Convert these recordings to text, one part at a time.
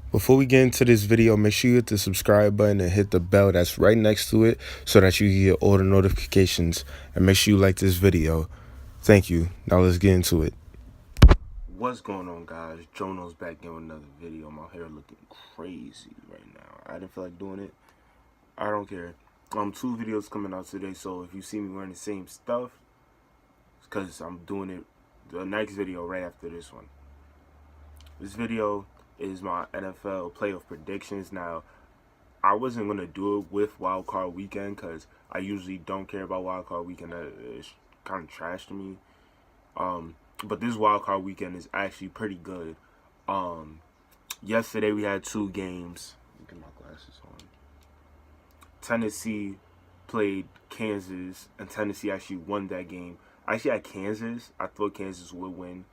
Before we get into this video, make sure you hit the subscribe button and hit the bell that's right next to it so that you can get all the notifications. And make sure you like this video. Thank you. Now let's get into it. What's going on, guys? Jono's back in with another video. My hair looking crazy right now. I didn't feel like doing it. I don't care. Two videos coming out today, so if you see me wearing the same stuff, it's because I'm doing it the next video right after this one. This video is my NFL playoff predictions. Now, I wasn't going to do it with Wild Card Weekend because I usually don't care about Wild Card Weekend. It's kind of trash to me. But this Wild Card Weekend is actually pretty good. Yesterday we had two games. Let me get my glasses on. Tennessee played Kansas, and Tennessee actually won that game. I actually had Kansas. I thought Kansas would win,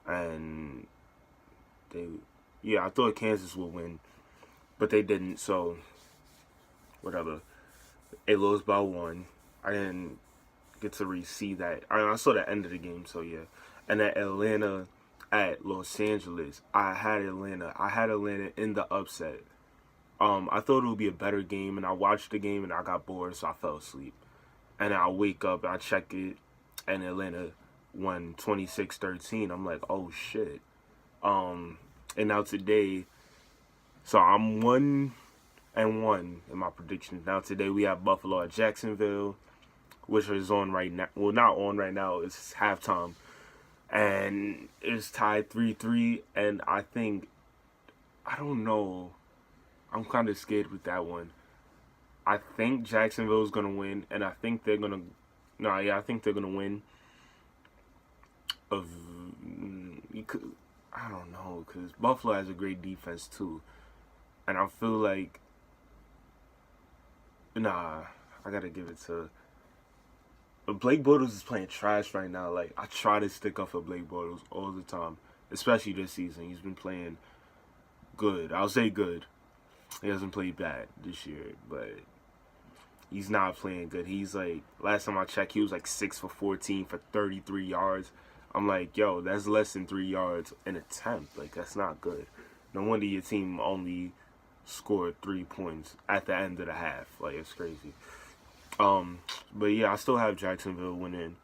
and I thought Kansas would win, but they didn't, so whatever. They lost by one. I didn't get to really see that. I saw the end of the game, so yeah. And then Atlanta at Los Angeles. I had Atlanta in the upset. I thought it would be a better game, and I watched the game, and I got bored, so I fell asleep. And I wake up, I check it, and Atlanta won 26-13. I'm like, oh shit. And now today, so I'm 1-1 in my predictions. Now today we have Buffalo at Jacksonville, which is on right now. Well, not on right now. It's halftime, and it's tied 3-3. And I don't know. I'm kind of scared with that one. I think Jacksonville is gonna win, and I think they're gonna. No, yeah, I think they're gonna win. I don't know, because Buffalo has a great defense too. And I feel like, I gotta give it to. Blake Bortles is playing trash right now. Like, I try to stick up for Blake Bortles all the time, especially this season. He's been playing good. I'll say good. He hasn't played bad this year, but he's not playing good. He's like, last time I checked, he was like 6 for 14 for 33 yards. I'm like, yo, that's less than 3 yards an attempt. Like, that's not good. No wonder your team only scored 3 points at the end of the half. Like, it's crazy. But yeah, I still have Jacksonville winning.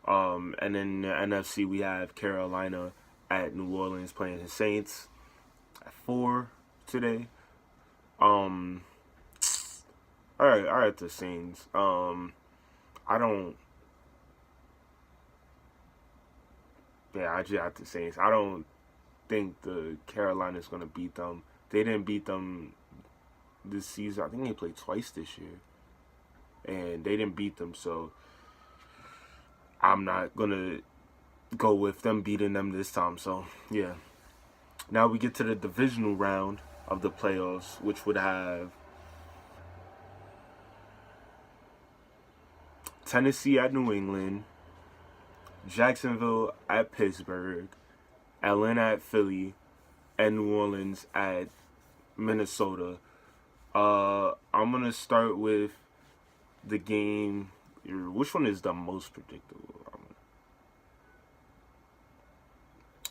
And then the NFC, we have Carolina at New Orleans playing the Saints at 4 today. All right, the Saints. I don't. Yeah, I just have the Saints. I don't think the Carolina's gonna beat them. They didn't beat them this season. I think they played twice this year, and they didn't beat them. So I'm not gonna go with them beating them this time. So yeah. Now we get to the divisional round of the playoffs, which would have Tennessee at New England, Jacksonville at Pittsburgh, Atlanta at Philly, and New Orleans at Minnesota. I'm gonna start with the game. Which one is the most predictable?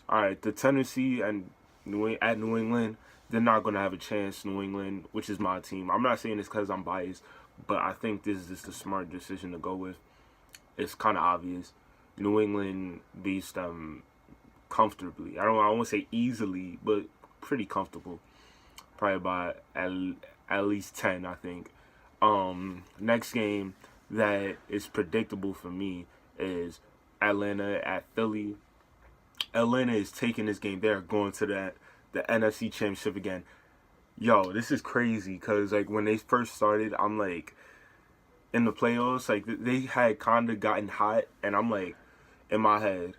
All right, the Tennessee and New England. They're not gonna have a chance. New England, which is my team. I'm not saying this because I'm biased, but I think this is just a smart decision to go with. It's kind of obvious. New England beats them comfortably. I won't say easily, but pretty comfortable. Probably by at least 10, I think. Next game that is predictable for me is Atlanta at Philly. Atlanta is taking this game. They're going to the NFC Championship again. Yo, this is crazy because like when they first started, I'm like in the playoffs, like they had kind of gotten hot, and I'm like in my head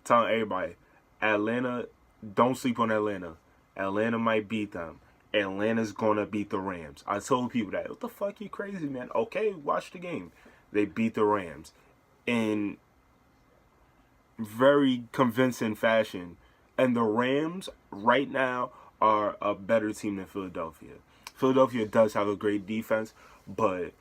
telling everybody, Atlanta, don't sleep on Atlanta. Atlanta might beat them. Atlanta's gonna beat the Rams. I told people that. What the fuck, you crazy, man? Okay, watch the game. They beat the Rams in very convincing fashion. And the Rams right now are a better team than Philadelphia. Philadelphia does have a great defense, but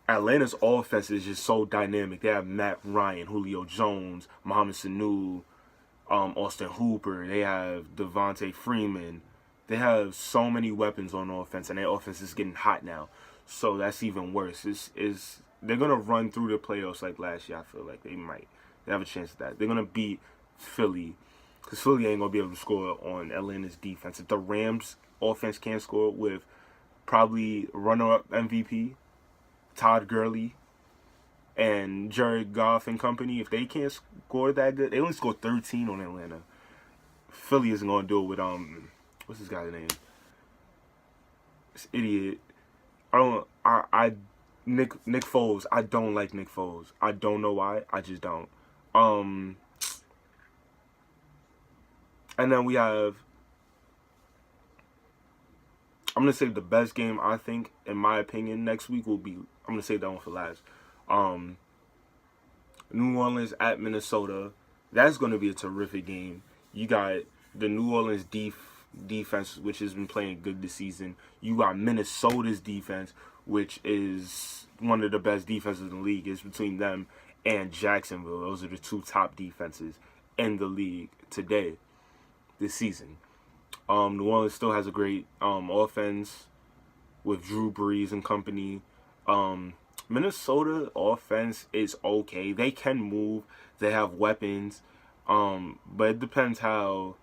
Atlanta's offense is just so dynamic. They have Matt Ryan, Julio Jones, Mohamed Sanu, Austin Hooper. They have Devontae Freeman. They have so many weapons on offense, and their offense is getting hot now. So that's even worse. They're gonna run through the playoffs like last year. I feel like they have a chance at that. They're gonna beat Philly, because Philly ain't gonna be able to score on Atlanta's defense. If the Rams offense can't score with probably runner-up MVP Todd Gurley and Jared Goff and company, if they can't score that good, they only scored 13 on Atlanta. Philly isn't gonna do it with what's this guy's name? This idiot. Nick Foles. I don't like Nick Foles. I don't know why. I just don't. And then we have, I'm gonna say the best game, I think, in my opinion, next week will be, I'm gonna save that one for last. New Orleans at Minnesota. That's gonna be a terrific game. You got the New Orleans defense, which has been playing good this season. You got Minnesota's defense, which is one of the best defenses in the league. It's between them and Jacksonville. Those are the two top defenses in the league today, this season. New Orleans still has a great offense with Drew Brees and company. Minnesota offense is okay. They can move. They have weapons. But it depends how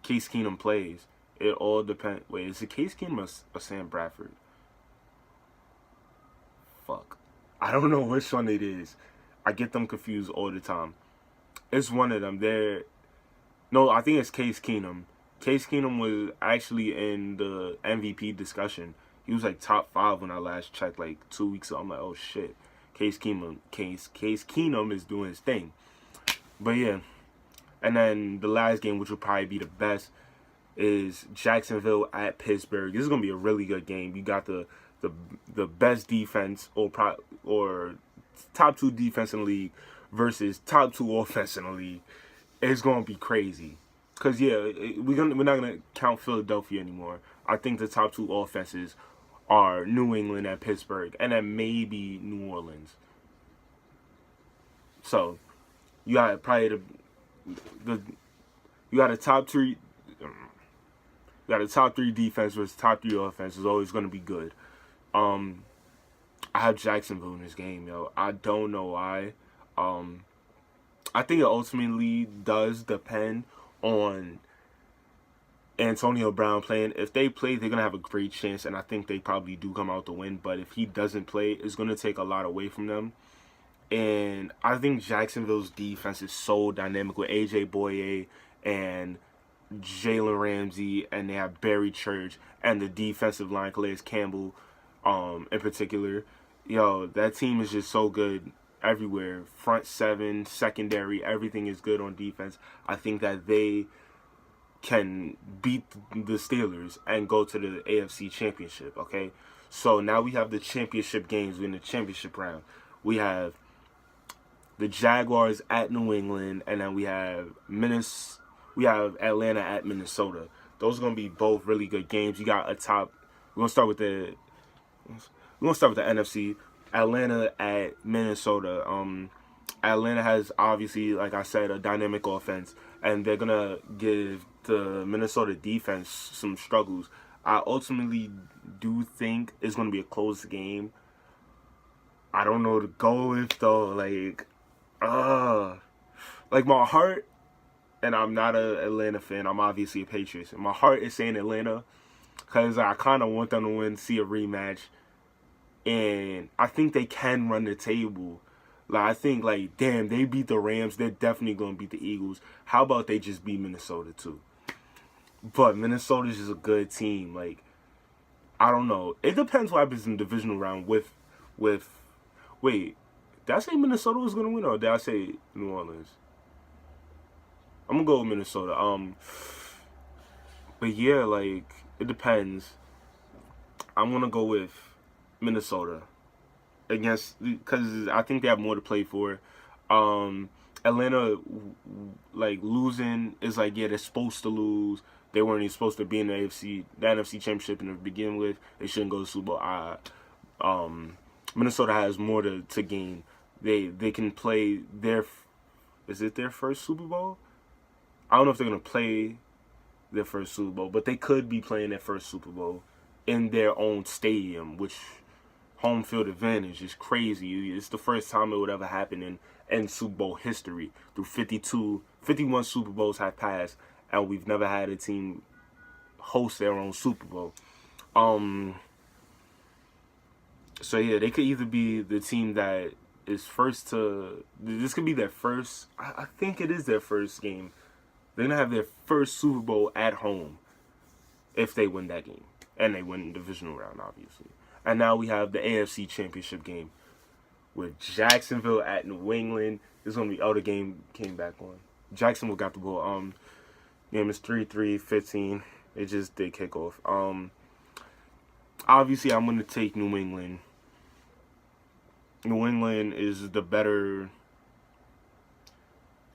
Case Keenum plays. It all depends. Wait, is it Case Keenum or Sam Bradford? Fuck. I don't know which one it is. I get them confused all the time. It's one of them. No, I think it's Case Keenum. Case Keenum was actually in the MVP discussion. He was like top 5 when I last checked, like 2 weeks ago. I'm like, oh shit. Case Keenum is doing his thing. But yeah. And then the last game, which will probably be the best, is Jacksonville at Pittsburgh. This is gonna be a really good game. You got the best defense or top 2 defense in the league versus top 2 offense in the league. It's gonna be crazy. Cause yeah, we're not gonna count Philadelphia anymore. I think the top 2 offenses are New England and Pittsburgh, and then maybe New Orleans. So you got probably you got a top 3. You got a top 3 defense versus top 3 offense is always gonna be good. I have Jacksonville in this game, yo. I don't know why. I think it ultimately does depend on Antonio Brown playing. If they play, they're going to have a great chance, and I think they probably do come out to win. But if he doesn't play, it's going to take a lot away from them. And I think Jacksonville's defense is so dynamic with A.J. Boye and Jalen Ramsey, and they have Barry Church, and the defensive line, Calais Campbell in particular. Yo, that team is just so good everywhere. Front 7, secondary, everything is good on defense. I think that they can beat the Steelers and go to the AFC Championship, okay? So now we have the championship games. We're in the championship round. We have the Jaguars at New England, and then we have Atlanta at Minnesota. Those are going to be both really good games. You got a top. We're going to start with the NFC. Atlanta at Minnesota. Atlanta has, obviously, like I said, a dynamic offense, and they're going to give the Minnesota defense some struggles. I ultimately do think it's going to be a close game. I don't know to go with, though. Like my heart, and I'm not an Atlanta fan. I'm obviously a Patriots. And my heart is saying Atlanta because I kind of want them to win, see a rematch. And I think they can run the table. I think, damn, they beat the Rams. They're definitely going to beat the Eagles. How about they just beat Minnesota, too? But Minnesota's just a good team. I don't know. It depends what happens in the divisional round with... Wait, did I say Minnesota was going to win, or did I say New Orleans? I'm going to go with Minnesota. But yeah, it depends. I'm going to go with Minnesota because I think they have more to play for. Atlanta, losing is yeah, they're supposed to lose. They weren't even supposed to be in the NFC Championship to begin with. They shouldn't go to Super Bowl. Minnesota has more to gain. They can play is it their first Super Bowl? I don't know if they're gonna play their first Super Bowl, but they could be playing their first Super Bowl in their own stadium, which home field advantage is crazy. It's the first time it would ever happen in Super Bowl history. Through 51 Super Bowls have passed, and we've never had a team host their own Super Bowl. So yeah, they could either be the team that is first to. This could be their first. I think it is their first game. They're gonna have their first Super Bowl at home if they win that game, and they win the divisional round, obviously. And now we have the AFC Championship game with Jacksonville at New England. This is gonna be. Oh, the game came back on. Jacksonville got the ball. Game is 3-3-15. It just did kick off. Obviously, I'm gonna take New England. New England is the better.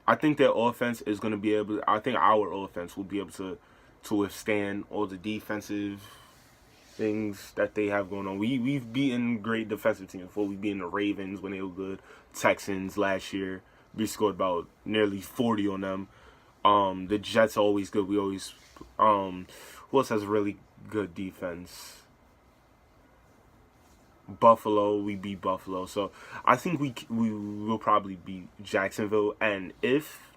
I think their offense is going to be able. I think our offense will be able to withstand all the defensive things that they have going on. We've beaten great defensive teams before. We've beaten the Ravens when they were good. Texans last year, we scored about nearly 40 on them. The Jets are always good. We always. Who else has a really good defense? Buffalo, we beat Buffalo, so I think we will probably beat Jacksonville, and if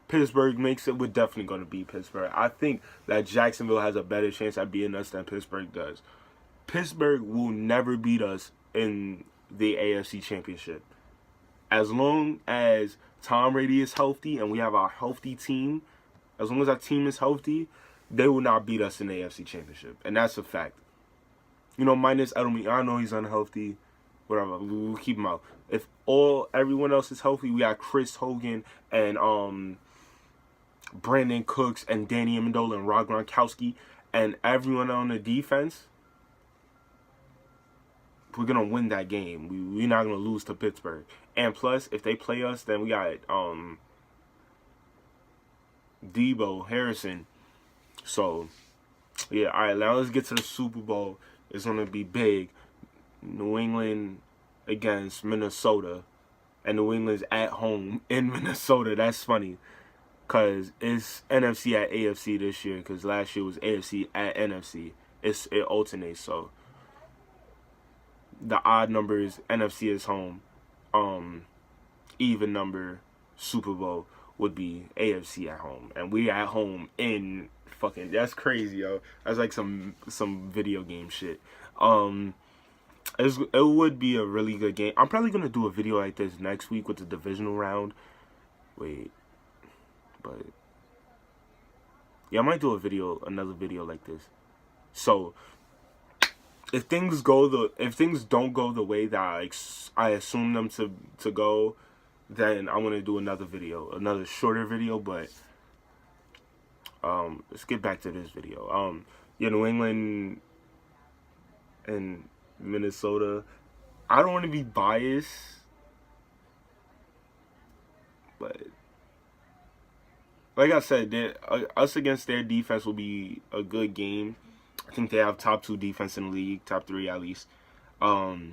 Pittsburgh makes it, we're definitely going to beat Pittsburgh. I think that Jacksonville has a better chance at beating us than Pittsburgh does. Pittsburgh will never beat us in the AFC Championship. As long as Tom Brady is healthy and we have a healthy team, as long as our team is healthy, they will not beat us in the AFC Championship, and that's a fact. You know, minus Edelman. I know he's unhealthy. Whatever. We'll keep him out. If everyone else is healthy, we got Chris Hogan and Brandon Cooks and Danny Amendola and Rob Gronkowski and everyone on the defense. We're gonna win that game. We're not gonna lose to Pittsburgh. And plus, if they play us, then we got Debo Harrison. So yeah, all right. Now let's get to the Super Bowl. It's going to be big. New England against Minnesota. And New England's at home in Minnesota. That's funny. Because it's NFC at AFC this year. Because last year was AFC at NFC. It alternates. So the odd number is NFC is home. Even number Super Bowl would be AFC at home. And we at home in... Fucking, that's crazy, yo. That's like some video game shit. It would be a really good game. I'm probably gonna do a video like this next week with the divisional round. Wait, but yeah, I might do another video like this. So if things don't go the way that I assume them to go, then I'm gonna do another shorter video, but. Let's get back to this video. Yeah, New England and Minnesota. I don't want to be biased, but like I said, us against their defense will be a good game. I think they have top 2 defense in the league, top 3 at least. But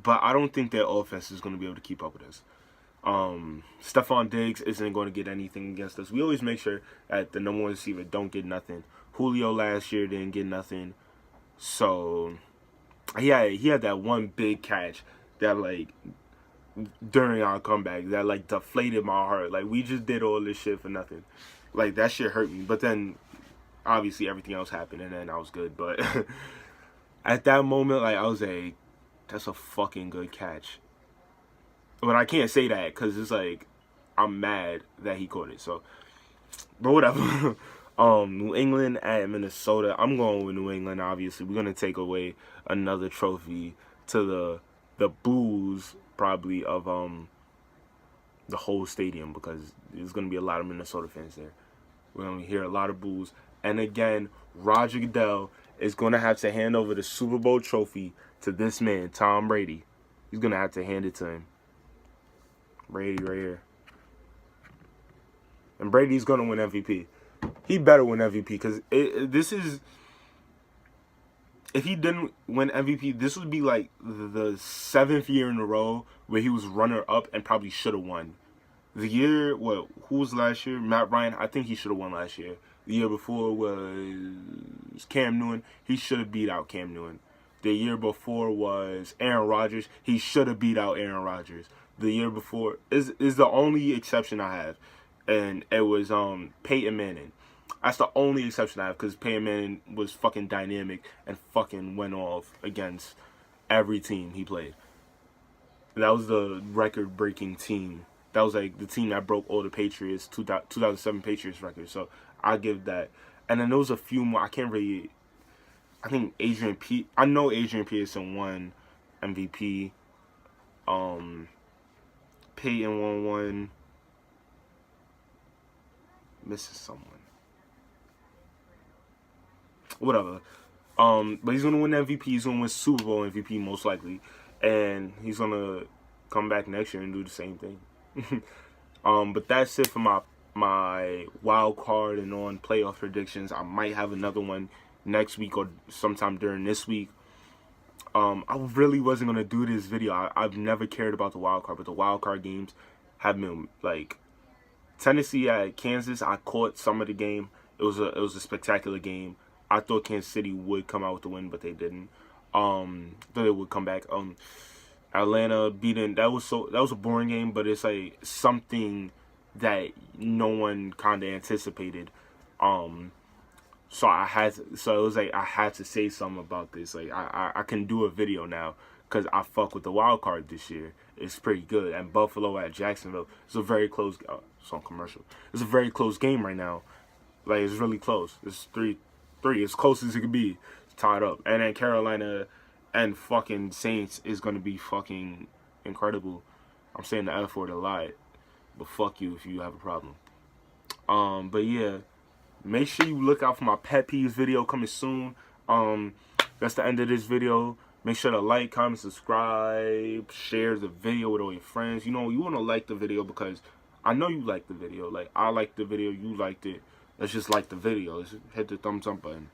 I don't think their offense is going to be able to keep up with us. Stephon Diggs isn't going to get anything against us. We always make sure that the number 1 receiver don't get nothing. Julio last year didn't get nothing. So, he had that one big catch that, like, during our comeback, that, like, deflated my heart. Like, we just did all this shit for nothing. Like, that shit hurt me. But then, obviously, everything else happened, and then I was good. But at that moment, like, I was like, that's a fucking good catch. But I can't say that because it's like I'm mad that he caught it. So, but whatever. New England at Minnesota. I'm going with New England. Obviously, we're gonna take away another trophy to the boos probably of the whole stadium because there's gonna be a lot of Minnesota fans there. We're gonna hear a lot of boos. And again, Roger Goodell is gonna have to hand over the Super Bowl trophy to this man, Tom Brady. He's gonna have to hand it to him. Brady right here. And Brady's going to win MVP. He better win MVP because this is... if he didn't win MVP, this would be like the 7th year in a row where he was runner up and probably should have won. The year, who was last year? Matt Ryan. I think he should have won last year. The year before was Cam Newton. He should have beat out Cam Newton. The year before was Aaron Rodgers. He should have beat out Aaron Rodgers. The year before is the only exception I have, and it was Peyton Manning. That's the only exception I have because Peyton Manning was fucking dynamic and fucking went off against every team he played. That was the record-breaking team. That was like the team that broke all the Patriots 2007 Patriots records. So I give that. And then there was a few more. I can't really. I think I know Adrian Peterson won MVP. Peyton won one. Missing someone. Whatever. But he's gonna win MVP. He's gonna win Super Bowl MVP most likely, and he's gonna come back next year and do the same thing. But that's it for my wild card and on playoff predictions. I might have another one next week or sometime during this week. I really wasn't gonna do this video. I've never cared about the wild card, but the wild card games have been like Tennessee at Kansas. I caught some of the game. It was a spectacular game. I thought Kansas City would come out with the win, but they didn't. Thought they would come back. Atlanta beating that was a boring game, but it's like something that no one kind of anticipated. So it was like I had to say something about this. Like I can do a video now because I fuck with the wild card this year. It's pretty good. And Buffalo at Jacksonville. It's a very close. It's on commercial. It's a very close game right now. Like it's really close. It's 3-3. As close as it could be. It's tied up. And then Carolina and fucking Saints is gonna be fucking incredible. I'm saying the F word a lot, but fuck you if you have a problem. But yeah, make sure you look out for my pet peeves video coming soon. That's the end of this video. Make sure to like, comment, subscribe, share the video with all your friends. You know, you want to like the video because I know you like the video. Like, I liked the video, you liked it. Let's just like the video. Let's hit the thumbs up button.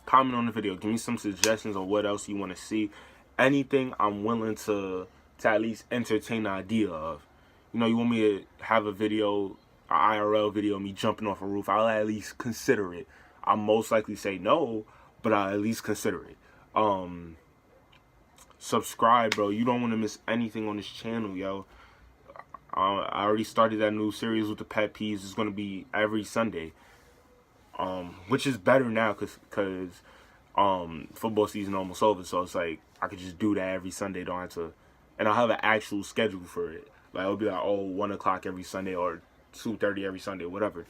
Comment on the video. Give me some suggestions on what else you want to see. Anything I'm willing to at least entertain the idea of. You know, you want me to have a video, an IRL video of me jumping off a roof. I'll at least consider it. I'll most likely say no, but I'll at least consider it. Subscribe, bro. You don't want to miss anything on this channel, yo. I already started that new series with the pet peeves. It's going to be every Sunday. Which is better now because football season almost over. So it's like I could just do that every Sunday. Don't have to. And I'll have an actual schedule for it. Like it'll be like, 1 o'clock every Sunday or 2:30 every Sunday, whatever.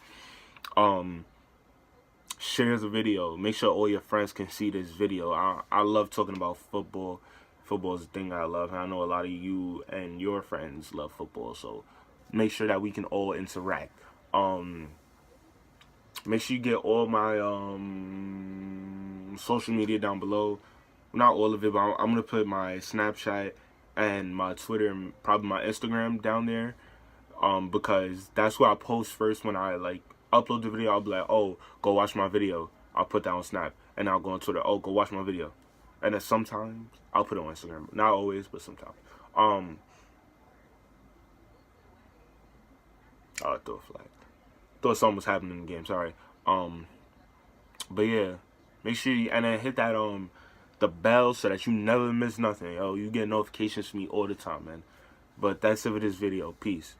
Share the video. Make sure all your friends can see this video. I love talking about football. Football is the thing I love. And I know a lot of you and your friends love football. So make sure that we can all interact. Make sure you get all my social media down below. Not all of it, but I'm going to put my Snapchat and my Twitter and probably my Instagram down there. Because that's where I post first when I like upload the video. I'll be like, oh, go watch my video. I'll put that on Snap. And I'll go on Twitter. Oh, go watch my video. And then sometimes I'll put it on Instagram. Not always, but sometimes. I'll throw a flag. Thought something was happening in the game. Sorry. But yeah, make sure you and then hit that the bell so that you never miss nothing. Yo, you get notifications from me all the time, man. But that's it for this video. Peace.